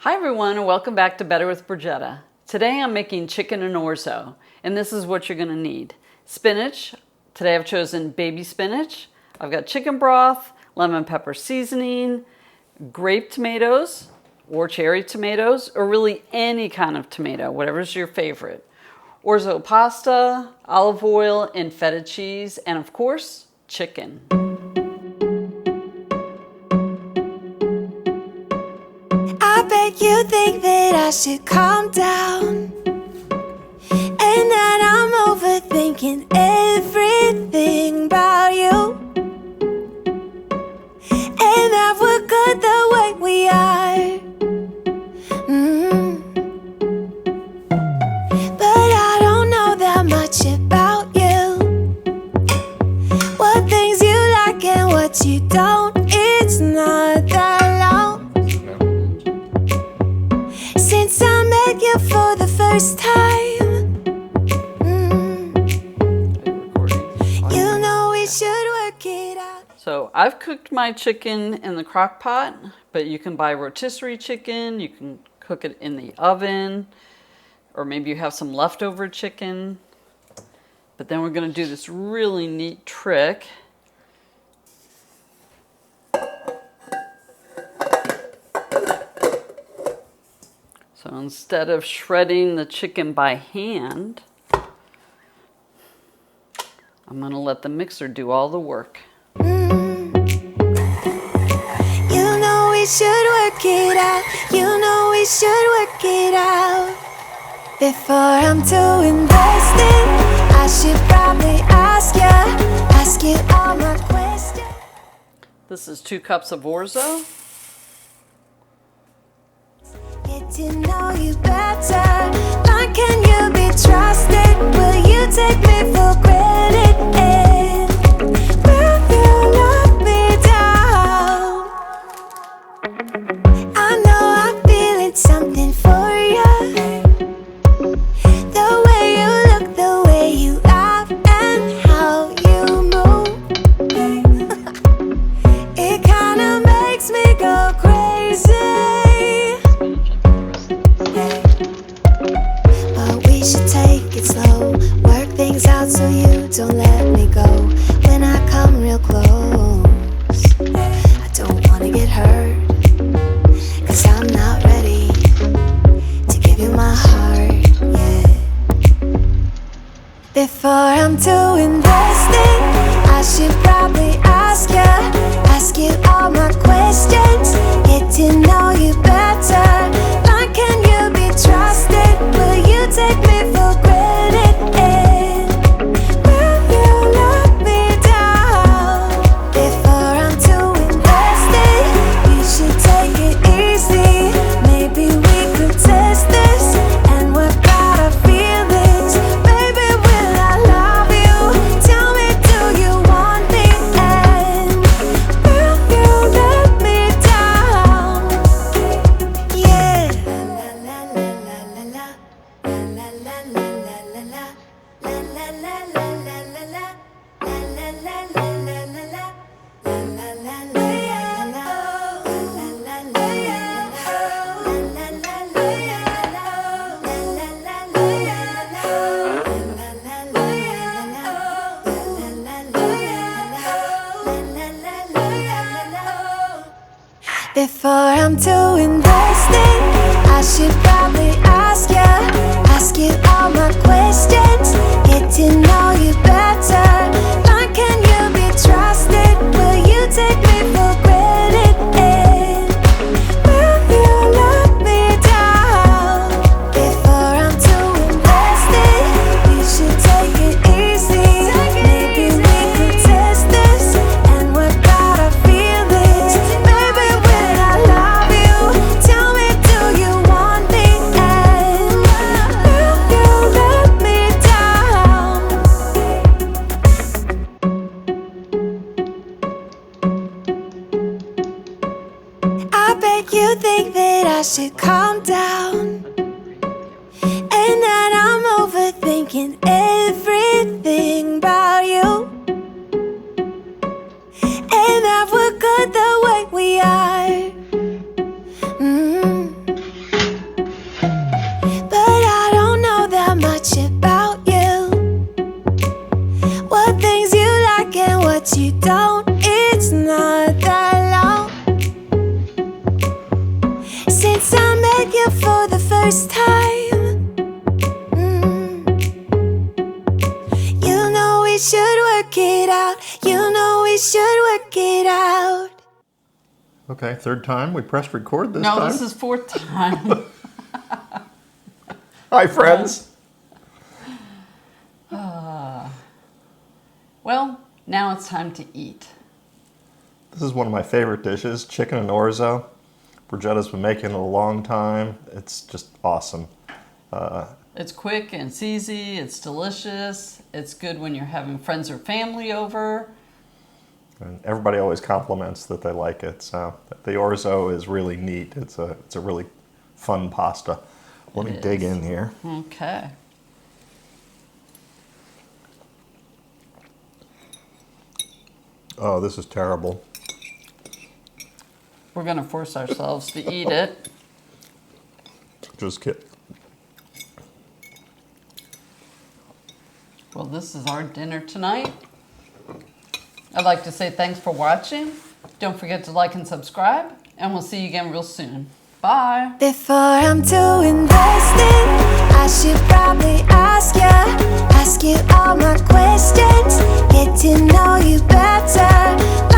Hi everyone, and welcome back to Better with Brigetta. Today I'm making chicken and orzo, and this is what you're going to need. Spinach. Today I've chosen baby spinach. I've got chicken broth, lemon pepper seasoning, grape tomatoes or cherry tomatoes, or really any kind of tomato, whatever's your favorite. Orzo pasta, olive oil, and feta cheese, and of course, chicken. I bet you think that I should calm down, and that I'm overthinking everything about you, and that we're good the way we are. But I don't know that much about you, what things you like and what you don't. It's not that long since I met you for the first time. You know we should work it out. So I've cooked my chicken in the crock pot, but you can buy rotisserie chicken, you can cook it in the oven, or maybe you have some leftover chicken. But then we're going to do this really neat trick. So instead of shredding the chicken by hand, I'm going to let the mixer do all the work. You know we should work it out. You know we should work it out. Before I'm too invested, I should probably ask you all my questions. This is 2 cups of orzo. Get to know you better. Like, can you be trusted? Will you take me for granted? And will you let me down? I know I'm feeling something for you. The way you look, the way you laugh, and how you move. It kinda makes me go crazy. But we should take it slow, work things out so you don't let me go. When I come real close, I don't wanna get hurt, 'cause I'm not ready to give you my heart yet. Before I'm too invested, I should probably ask you all my questions. Get to know you better. Like, can you be trusted? Will you take me for granted? And will you let me down? Before I'm too invested, you should take it easy. Maybe we could test this and work out our feelings. Baby, will I love you? Tell me, do you want me? And will you let me down? Yeah. La la la la la la. La la la la la la la. La la la la la la la. La la la la la la la. La la la la la la. La la la la la la. Before I'm too invested, I should probably ask you all my questions. Get to know you better. Like, can you be trusted? Will you take me for granted? And will you let me down? Before I'm too invested, you should take it easy. Maybe we could test this and work out our feelings. Baby, will I love you? Tell me, do you want me? And will you let me down? I bet you think that I should calm down, and that I'm overthinking everything about you, and that we're good the way we are. you for the first time. You know we should work it out. You know we should work it out. Okay, third time. We pressed record this time. No, this is fourth time. Hi, friends. Well, now it's time to eat. This is one of my favorite dishes, chicken and orzo. Brigitta's been making it a long time. It's just awesome. It's quick and it's easy. It's delicious. It's good when you're having friends or family over. And everybody always compliments that they like it. So the orzo is really neat. It's a really fun pasta. Let me dig in here. Okay. Oh, this is terrible. We're going to force ourselves to eat it. Just kidding. Well, this is our dinner tonight. I'd like to say thanks for watching. Don't forget to like and subscribe, and we'll see you again real soon. Bye. Before I'm too invested, I should probably ask you all my questions, get to know you better.